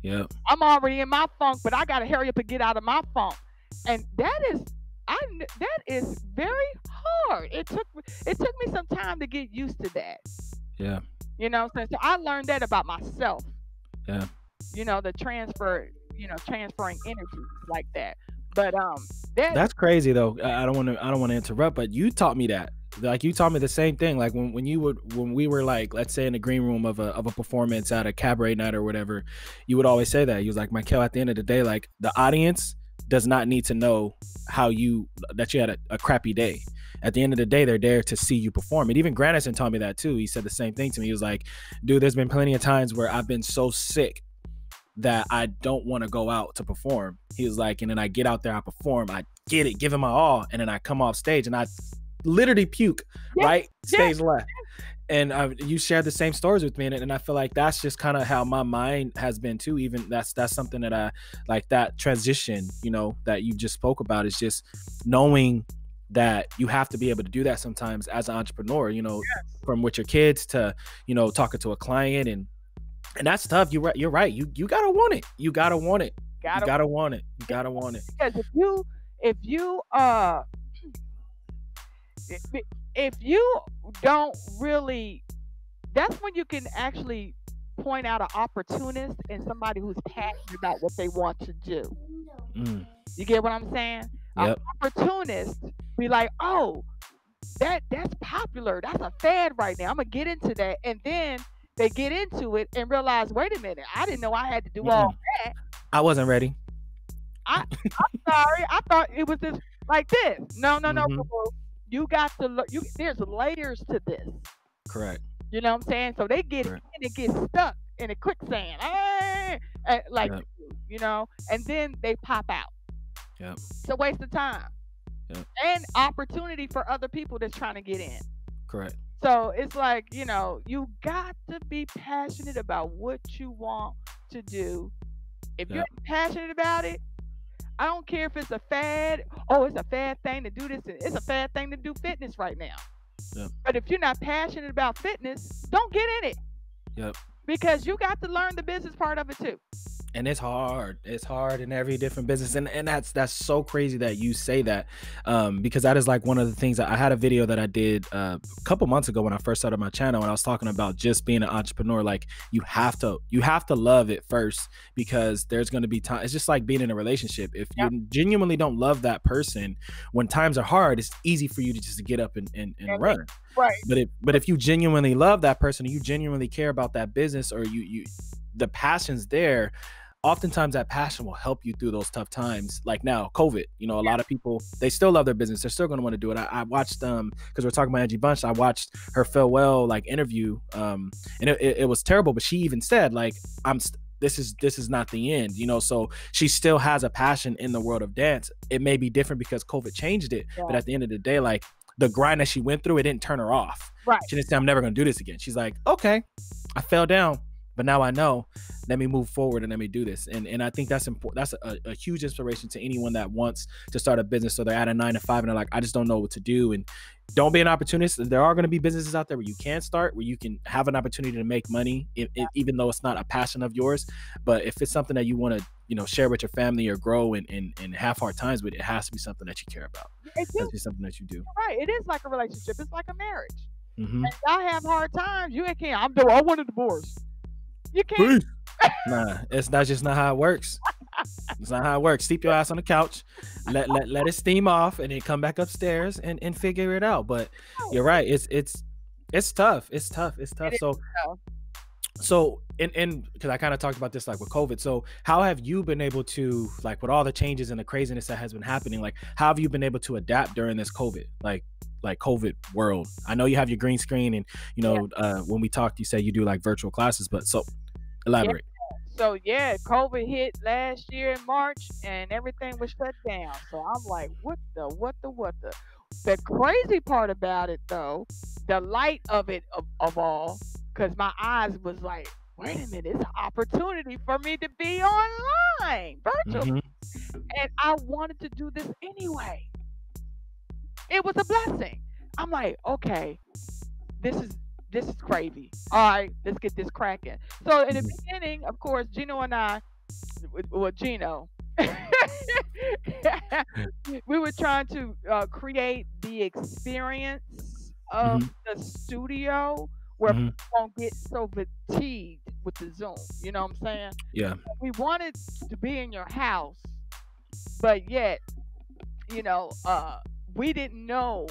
Yep.
I'm already in my funk, but I got to hurry up and get out of my funk. And that is very hard. It took me some time to get used to that.
Yeah.
You know, so I learned that about myself.
Yeah.
You know, the transferring energies like that. But that
That's crazy though. I don't want to interrupt, but you taught me that. Like you taught me the same thing. Like when we were like, let's say in the green room of a performance at a cabaret night or whatever, you would always say that. You was like, Michael, at the end of the day, like the audience does not need to know that you had a crappy day. At the end of the day, they're there to see you perform. And even Granison taught me that too. He said the same thing to me. He was like, dude, there's been plenty of times where I've been so sick that I don't want to go out to perform. He was like, and then I get out there, I perform, I get it, give it my all, and then I come off stage and I literally puke, right? Stage left. And you shared the same stories with me, and I feel like that's just kind of how my mind has been too. Even that's something that I like, that transition, you know, that you just spoke about, is just knowing that you have to be able to do that sometimes as an entrepreneur, you know, from with your kids to, you know, talking to a client, and that's tough. You're right. You gotta want it. You gotta want it. You gotta want it. You gotta want it.
Because if you don't really, that's when you can actually point out an opportunist and somebody who's passionate about what they want to do. You get what I'm saying?
Yep.
An opportunist be like, oh, that's popular. That's a fad right now. I'm gonna get into that, and then they get into it and realize, wait a minute, I didn't know I had to do all that.
I wasn't ready.
I'm sorry. I thought it was just like this. No. You got to look. There's layers to this.
Correct.
You know what I'm saying? So they get in and get stuck in a quicksand, like you know, and then they pop out.
Yeah.
It's a waste of time.
Yeah.
And opportunity for other people that's trying to get in.
Correct.
So it's like, you know, you got to be passionate about what you want to do. If you're passionate about it, I don't care if it's a fad. Oh, it's a fad thing to do this. It's a fad thing to do fitness right now.
Yep.
But if you're not passionate about fitness, don't get in it.
Yep.
Because you got to learn the business part of it too.
And it's hard. It's hard in every different business. And that's so crazy that you say that, because that is like one of the things that I had a video that I did a couple months ago when I first started my channel, and I was talking about just being an entrepreneur. Like you have to love it first, because there's going to be time. It's just like being in a relationship. If you genuinely don't love that person, when times are hard, it's easy for you to just get up and run.
Right.
But if you genuinely love that person, or you genuinely care about that business, or the passion's there, oftentimes that passion will help you through those tough times. Like now, COVID, you know, a lot of people, they still love their business. They're still going to want to do it. I watched, because we're talking about Angie Bunch, I watched her farewell interview, and it was terrible. But she even said, like, this is not the end, you know. So she still has a passion in the world of dance. It may be different because COVID changed it, but at the end of the day, like the grind that she went through, it didn't turn her off.
Right.
She didn't say, I'm never going to do this again. She's like, okay, I fell down, but now I know, let me move forward and let me do this. And I think that's important. That's a huge inspiration to anyone that wants to start a business. So they're at a 9 to 5 and they're like, I just don't know what to do. And don't be an opportunist. There are going to be businesses out there where you can start, where you can have an opportunity to make money, even though it's not a passion of yours. But if it's something that you want to, you know, share with your family or grow and have hard times with, it has to be something that you care about. It has to be something that you do.
Right. It is like a relationship. It's like a marriage.
Mm-hmm.
And y'all have hard times. You can't. I want a divorce. You can't.
Nah, that's just not how it works. It's not how it works. Sleep your ass on the couch, let it steam off, and then come back upstairs and figure it out. But you're right. It's tough. It's tough. So and because I kind of talked about this like with COVID. So how have you been able to, like, with all the changes and the craziness that has been happening, like how have you been able to adapt during this COVID, like COVID world? I know you have your green screen, and you know, when we talked, you said you do like virtual classes, but so elaborate.
So COVID hit last year in March, and everything was shut down. So I'm like, what the? The crazy part about it, though, the light of it of all, because my eyes was like, wait a minute, it's an opportunity for me to be online, virtually, and I wanted to do this anyway. It was a blessing. I'm like, okay, this is this is crazy. All right, let's get this cracking. So in the
Mhm.
beginning, of course, Gino and I, well, Gino, we were trying to create the experience of
Mhm.
the studio where
Mhm.
people don't get so fatigued with the Zoom. You know what I'm saying?
Yeah.
We wanted to be in your house, but yet, you know, we didn't know,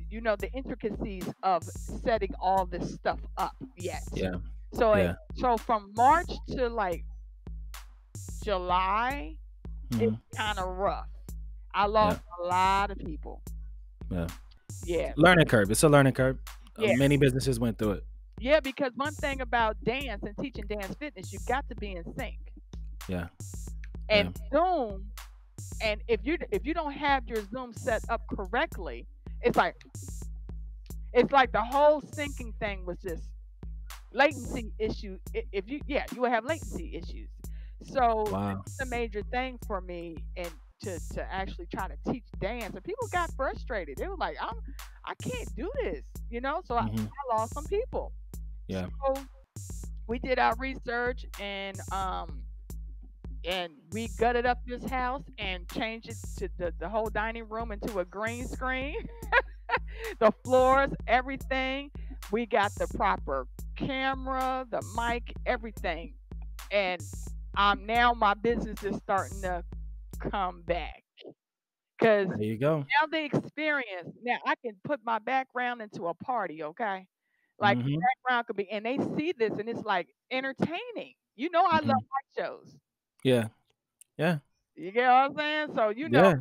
the intricacies of setting all this stuff up yet.
Yeah.
So,
Yeah.
so from March to like July, it
Mhm.
was kind of rough. I
Yeah.
lost a lot of people.
Yeah.
Yeah,
Learning curve. It's a learning curve.
yeah,
Many businesses went through it.
yeah. Because one thing about dance and teaching dance fitness, you got to be in sync.
Yeah.
And
Yeah.
Zoom, and if you don't have your Zoom set up correctly, it's like it's like the whole syncing thing was just latency issue. If you yeah, you will have latency issues. So
Wow.
that's a major thing for me, and to actually try to teach dance. And people got frustrated. They were like, I can't do this, So I,
Mhm.
I lost some people.
Yeah.
So we did our research, and we gutted up this house and changed it to the whole dining room into a green screen. The floors, everything. We got the proper camera, the mic, everything. And now my business is starting to come back because
There you go.
now the experience. Now I can put my background into a party, okay? Like the
Mhm.
background could be, and they see this, and it's like entertaining. I love
Mhm.
light shows.
Yeah. Yeah.
You get what I'm saying? So
Yeah.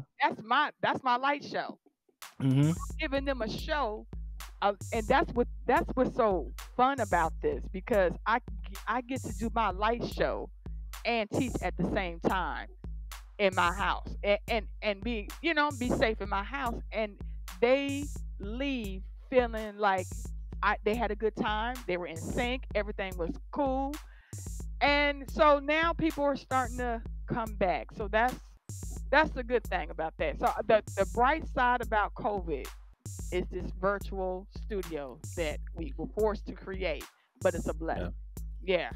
that's my light show.
Mhm.
Giving them a show, and that's what's so fun about this because I get to do my light show and teach at the same time in my house, and be safe in my house, and they leave feeling like they had a good time, they were in sync, everything was cool, and so now people are starting to come back. So that's the good thing about that. So the bright side about COVID is this virtual studio that we were forced to create, but it's a blessing.
Yeah.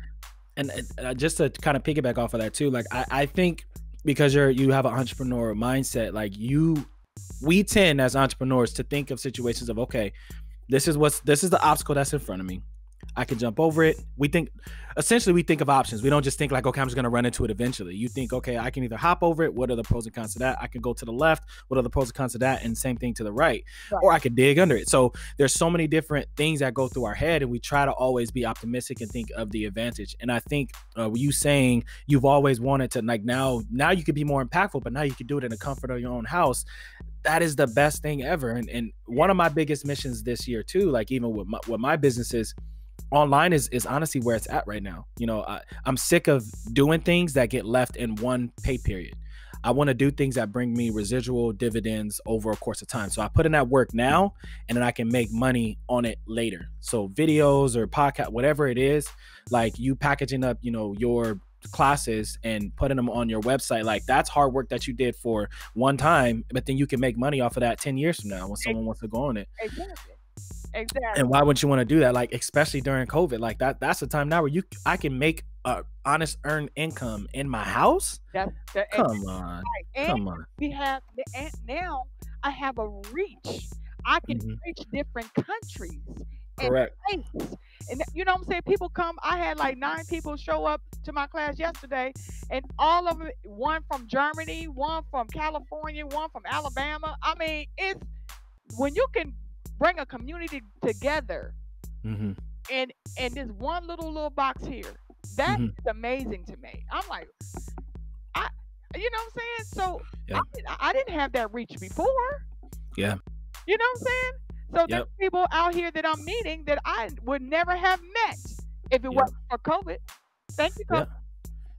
Yeah.
And just to kind of piggyback off of that too, like I think because you have an entrepreneur mindset, like we tend as entrepreneurs to think of situations of, okay, this is the obstacle that's in front of me. I can jump over it. We think of options. We don't just think like, okay, I'm just going to run into it eventually. You think, okay, I can either hop over it. What are the pros and cons to that? I can go to the left. What are the pros and cons to that? And same thing to the right.
Right.
Or I could dig under it. So there's so many different things that go through our head, and we try to always be optimistic and think of the advantage. And I think you saying you've always wanted to, like, now you could be more impactful, but now you can do it in the comfort of your own house. That is the best thing ever. And one of my biggest missions this year too, like even with my businesses, online is honestly where it's at right now. I'm sick of doing things that get left in one pay period. I want to do things that bring me residual dividends over a course of time. So I put in that work now, and then I can make money on it later. So videos or podcast, whatever it is, like you packaging up, your classes and putting them on your website, like that's hard work that you did for one time, but then you can make money off of that 10 years from now when someone wants to go on it.
Exactly. Exactly.
And why wouldn't you want to do that? Like, especially during COVID, like that's the time now where I can make a honest earned income in my house.
That's the
Come on.
right. And
Come on.
we have and now I have a reach. I can
Mhm.
reach different countries and
Correct.
states. And you know what I'm saying? People come. I had like 9 people show up to my class yesterday, and all of it, one from Germany, one from California, one from Alabama. I mean, it's when you can bring a community together
Mm-hmm.
in this one little box here. That
Mm-hmm.
is amazing to me. I'm like, I, you know what I'm saying? So
Yeah.
I didn't have that reach before.
Yeah.
You know what I'm saying? So there's
Yep.
people out here that I'm meeting that I would never have met if it
Yep.
wasn't for COVID. Thank you,
Yeah.
COVID.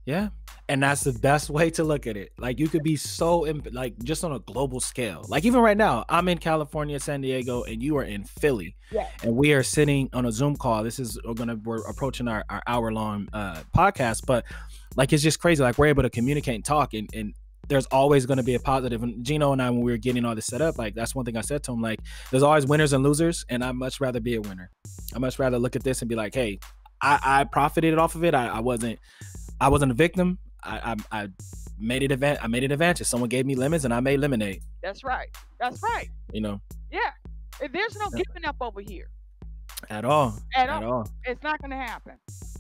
Yeah. And that's the best way to look at it. Like you could be so like just on a global scale. Like even right now, I'm in California, San Diego, and you are in Philly.
Yeah.
And we are sitting on a Zoom call. We're approaching our hour-long podcast, but like it's just crazy. Like we're able to communicate and talk, and there's always going to be a positive. And Gino and I, when we were getting all this set up, like that's one thing I said to him, like there's always winners and losers, and I'd much rather be a winner. I much rather look at this and be like, hey, I profited off of it. I wasn't a victim. I made it I made it advantage. Someone gave me lemons and I made lemonade.
That's right. That's right.
You know.
Yeah. There's no giving up over here.
At all.
At all. It's not going to happen.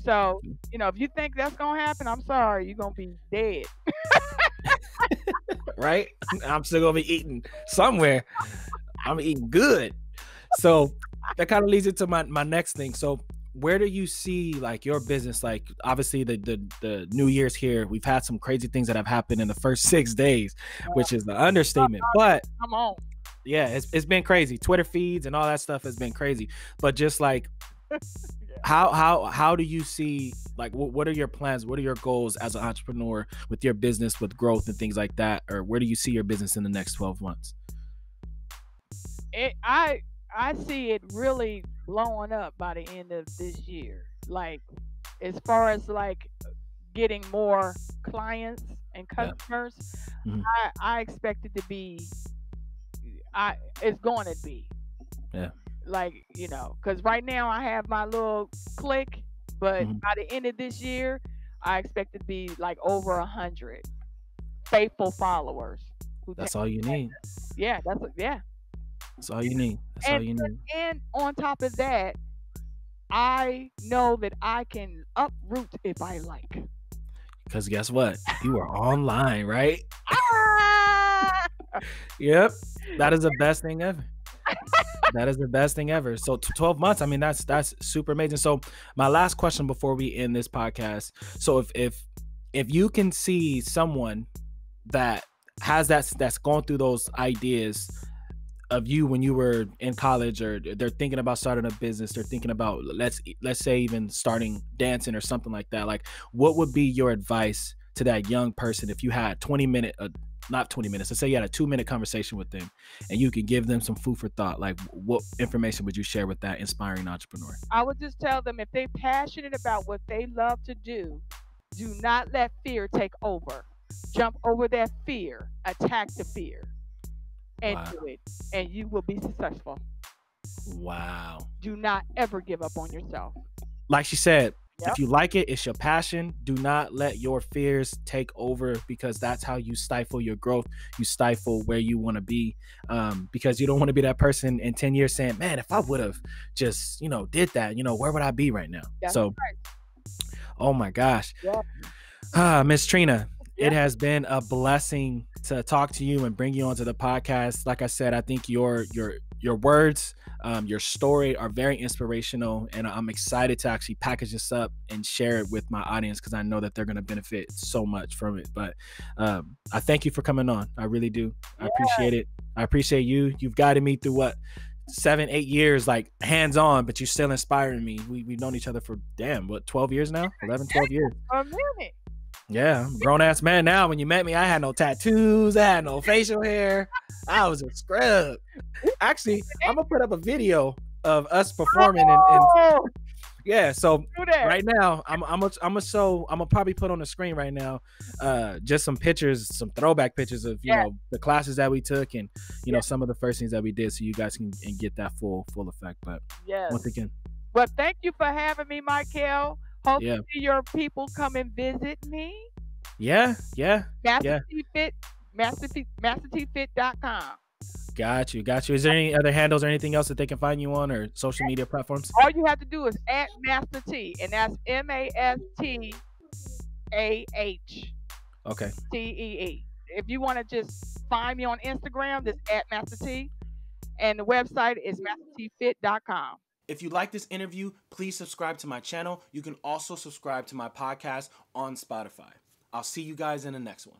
So, if you think that's going to happen, I'm sorry. You're going to be dead.
Right? I'm still going to be eating somewhere. I'm eating good. So that kind of leads into my next thing. So where do you see like your business? Like obviously the New Year's here. We've had some crazy things that have happened in the first 6 days, which is the understatement. But
come on.
Yeah, it's been crazy. Twitter feeds and all that stuff has been crazy. But just like how do you see, like what are your plans? What are your goals as an entrepreneur with your business, with growth and things like that? Or where do you see your business in the next 12 months?
I see it really blowing up by the end of this year. Like as far as like getting more clients and customers,
Mm-hmm.
I expect it to be it's going to be.
Yeah.
Like, because right now I have my little clique, but by the end of this year, I expect it to be like over 100 faithful followers.
That's all you need.
Yeah, that's
all you need. That's all you need.
And on top of that, I know that I can uproot if I like.
Because guess what? You are online, right? Yep. That is the best thing ever. That is the best thing ever. So 12 months, I mean, that's super amazing. So my last question before we end this podcast. So if you can see someone that has that's going through those ideas of you when you were in college, or they're thinking about starting a business, they're thinking about let's say even starting dancing or something like that, like what would be your advice to that young person if you had 20 minutes, not 20 minutes, let's say you had a 2-minute conversation with them and you could give them some food for thought, like what information would you share with that inspiring entrepreneur?
I would just tell them, if they're passionate about what they love to do not let fear take over. Jump over that fear, attack the fear, and do it, and you will be successful.
Wow.
Do not ever give up on yourself.
Like she said, if you like it, it's your passion. Do not let your fears take over, because that's how you stifle your growth. You stifle where you want to be, because you don't want to be that person in 10 years saying, man, if I would have just, did that, where would I be right now?
That's right.
Oh my gosh. Miss Trina, it has been a blessing to talk to you and bring you onto the podcast. Like I said, I think your words, your story are very inspirational, and I'm excited to actually package this up and share it with my audience, because I know that they're going to benefit so much from it. But I thank you for coming on. I really do. I appreciate it. I appreciate you. You've guided me through 7-8 years, like hands on, but you're still inspiring me. We've known each other for 12 years now? 11, 12 years.
A minute.
Yeah, I'm a grown-ass man now. When you met me, I had no tattoos. I had no facial hair. I was a scrub. Actually, I'm going to put up a video of us performing. Yeah, so right now, I'm gonna probably put on the screen right now just some pictures, some throwback pictures of, the classes that we took and, some of the first things that we did, so you guys can get that full effect. But once again.
Well, thank you for having me, Michael. Hopefully your people come and visit me.
Yeah.
MastahTFit.com.
Got you. Is there any other handles or anything else that they can find you on, or social media platforms?
All you have to do is at Mastah T, and that's MASTAH.
Okay.
TEE. If you want to just find me on Instagram, just at Mastah T, and the website is MastahTFit.com.
If you like this interview, please subscribe to my channel. You can also subscribe to my podcast on Spotify. I'll see you guys in the next one.